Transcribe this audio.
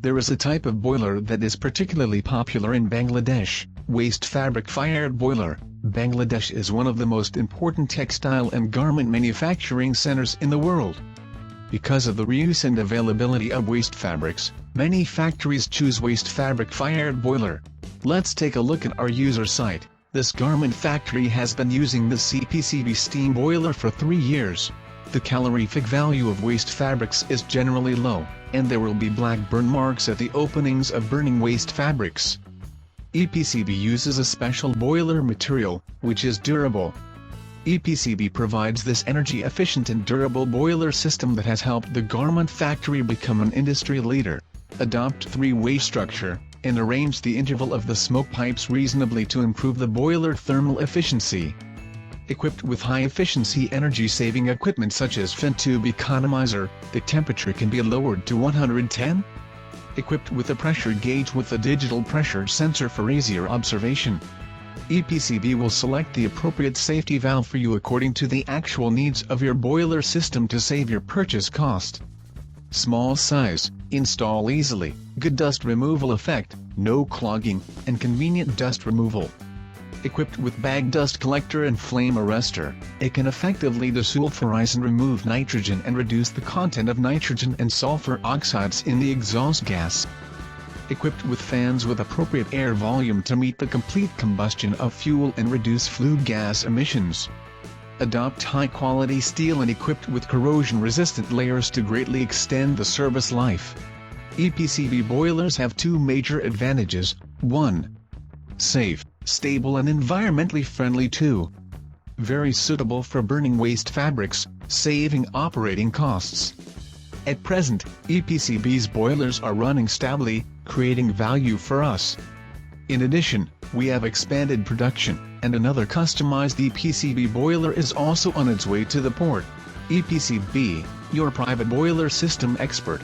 There is a type of boiler that is particularly popular in Bangladesh, waste fabric-fired boiler. Bangladesh is one of the most important textile and garment manufacturing centers in the world. Because of the reuse and availability of waste fabrics, many factories choose waste fabric-fired boiler. Let's take a look at our user site. This garment factory has been using the CPCB steam boiler for 3 years. The calorific value of waste fabrics is generally low, and there will be black burn marks at the openings of burning waste fabrics. EPCB uses a special boiler material, which is durable. EPCB provides this energy-efficient and durable boiler system that has helped the garment factory become an industry leader. Adopt three-way structure, and arrange the interval of the smoke pipes reasonably to improve the boiler thermal efficiency. Equipped with high-efficiency energy-saving equipment such as fin tube economizer, the temperature can be lowered to 110. Equipped with a pressure gauge with a digital pressure sensor for easier observation. EPCB will select the appropriate safety valve for you according to the actual needs of your boiler system to save your purchase cost. Small size, install easily, good dust removal effect, no clogging, and convenient dust removal. Equipped with bag dust collector and flame arrestor, it can effectively desulfurize and remove nitrogen and reduce the content of nitrogen and sulfur oxides in the exhaust gas. Equipped with fans with appropriate air volume to meet the complete combustion of fuel and reduce flue gas emissions. Adopt high-quality steel and equipped with corrosion-resistant layers to greatly extend the service life. EPCB boilers have two major advantages: 1. Safe, stable and environmentally friendly. 2. Very suitable for burning waste fabrics, saving operating costs. At present, EPCB's boilers are running stably, creating value for us. In addition, we have expanded production, and another customized EPCB boiler is also on its way to the port. EPCB, your private boiler system expert.